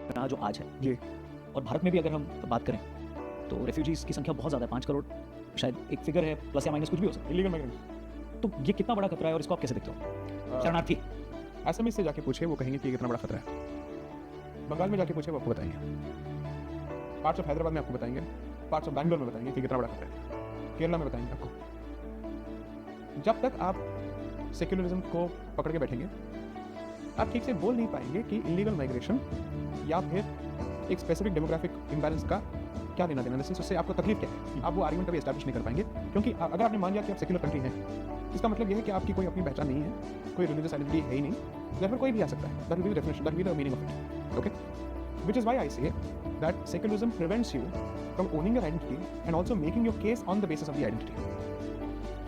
बना जो आज है। जी। और भारत में भी अगर हम बात करें तो रेफ्यूजीज़ की संख्या बहुत ज़्यादा है, 5 करोड़ शायद एक फिगर है, प्लस या माइनस कुछ भी हो सकता इलीगल माइग्रेंट। है। तो ये कितना बड़ा खतरा है और इसको आप कैसे देखते हो? शरणार्थी। असम से जाके पूछे, वो कहेंगे कि ये कितना बड़ा खतरा है। बंगाल में जाके पूछे, वो आपको बताएंगे। पार्ट्स ऑफ हैदराबाद में आपको बताएंगे, पार्ट्स ऑफ बैंगलोर में बताएंगे कि कितना बड़ा खतरा है। केरला में बताएंगे आपको। जब तक आप सेक्युलरिज्म को पकड़ के बैठेंगे, आप ठीक से बोल नहीं पाएंगे कि इलीगल माइग्रेशन या फिर एक स्पेसिफिक डेमोग्राफिक इम्बैलेंस का क्या लेना देना, उससे आपको तकलीफ क्या है। आप वो आर्गुमेंट कभी एस्टैब्लिश नहीं कर पाएंगे, क्योंकि अगर आपने मान लिया कि आप सेक्युलर कंट्री हैं, इसका मतलब यह है कि आपकी कोई अपनी पहचान नहीं है, कोई रिलीजियस आइडेंटिटी है ही नहीं, देयरफॉर कोई भी आ सकता है। That will be the definition, that will be the meaning of it. Okay, which is why I say that secularism prevents you from owning your identity and also making your case on the basis of the identity.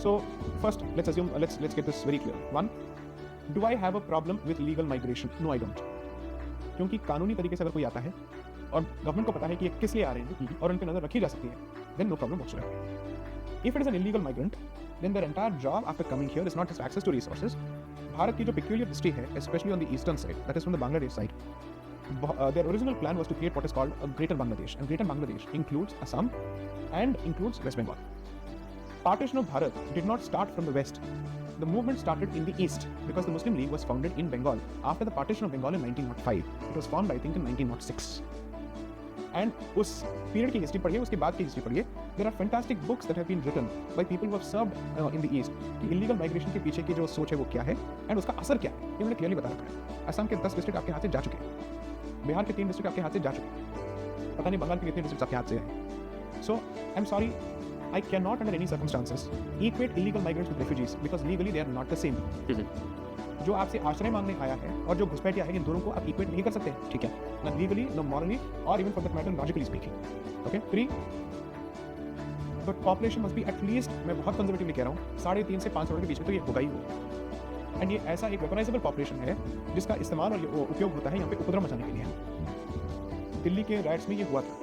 So first, let's assume, let's get this very clear. One, do I have a problem with legal migration? No, I don't. क्योंकि कानूनी तरीके से अगर कोई आता है और government को पता है कि ये किस लिए आ रहे हैं और उन पर नजर रखी जा सकती है, then no problem whatsoever. If it is an illegal migrant, then their entire job after coming here is not just access to resources. Bharat की जो peculiar history है, especially on the eastern side, that is from the Bangladesh side, their original plan was to create what is called a Greater Bangladesh, and Greater Bangladesh includes Assam and includes West Bengal. Partition of Bharat did not start from the west. The movement started in the east because the Muslim League was founded in Bengal after the partition of Bengal in 1905. It was formed, I think, in 1906. And उस period की history पढ़िए, उसके बाद की history पढ़िए. There are fantastic books that have been written by people who have served in the east कि illegal migration के पीछे की जो सोच है वो क्या है and उसका असर क्या है, ये उन्होंने clearly बता रखा है. असम के 10 डिस्ट्रिक्ट आपके हाथ से जा चुके हैं, बिहार के 3 डिस्ट्रिक्ट आपके हाथ से जा चुके हैं, पता नहीं बंगाल के कितने डिस्ट्रिक्ट आपके हाथ से हैं. So I'm sorry, I cannot under any circumstances equate illegal migrants with refugees because legally they are not the same. जो आपसे आश्रय मांगने आया है और जो घुसपैठिया है, इन दोनों को आप इक्वेट नहीं कर सकते. ठीक है, ना लीगली, ना मॉरली, और even for that matter logically speaking. Okay. 3, but population must be at least, मैं बहुत कंजर्वेटिवली कह रहा हूँ, 3.5 से 5 करोड़ के बीच में तो ये होगा ही होगा. एंड ये ऐसा एक वेपनाइजेबल पॉपुलेशन है जिसका इस्तेमाल और उपयोग होता है यहाँ पे उपद्रव मचाने के लिए. दिल्ली के राइट्स में ये हुआ था,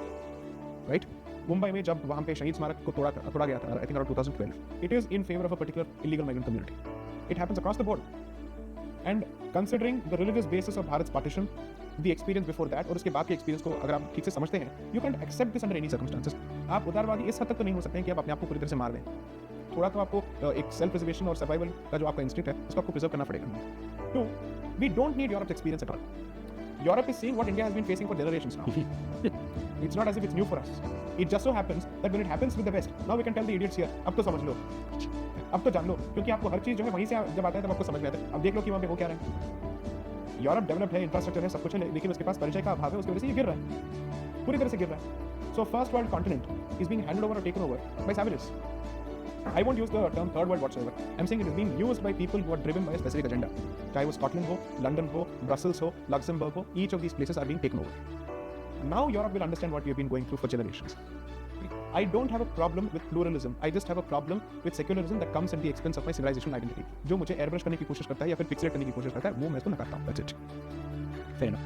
राइट? मुंबई में जब वहाँ पे शहीद स्मारक को तोड़ा गया था, I think around 2012, it is in favour of a particular illegal migrant community. It happens across the board. And considering the religious basis of Bharat partition, the experience before that और उसके बाद के एक्सपीरियंस को अगर आप ठीक से समझते हैं, you can accept this under any circumstances. आप उदारवादी इस हद तक तो नहीं हो सकते हैं कि आप अपने आप को पूरी तरह से मार दें. थोड़ा तो आपको एक सेल्फ प्रिजर्वेशन और सर्वाइवल का जो आपका इंस्टिंक्ट है उसको आपको प्रिजर्व करना पड़ेगा. 2, we don't need Europe's experience at all. Europe is seeing what India has been facing for generations now. It's not as if it's new for us. It just so happens that when it happens with the West, now we can tell the idiots here, अब तो समझ लो, अब तो जान लो, क्योंकि आपको हर चीज़ जो है वहीं से जब आता है तब आपको समझ में आता है. अब देख लो कि वहाँ पे हो क्या रहा है. यूरोप डेवलप्ड है, इंफ्रास्ट्रक्चर है, सब कुछ है, लेकिन उसके पास परिचय का अभाव है, उसकी वजह से ये गिर रहा है, पूरी तरह से गिर रहा है. So first world continent is being handed over or taken over by savages. I won't use the term third world whatsoever. I'm saying it is being used by people who are driven by a specific agenda. चाहे वो Scotland हो, London हो, Brussels हो, Luxembourg हो, each of these places are being taken over. Now Europe will understand what we have been going through for generations. I don't have a problem with pluralism. I just have a problem with secularism that comes at the expense of my civilizational identity. जो मुझे airbrush करने की कोशिश करता है या फिर pixelate करने की कोशिश करता है, वो मैं इसको नकारता हूँ. That's it. Fair enough.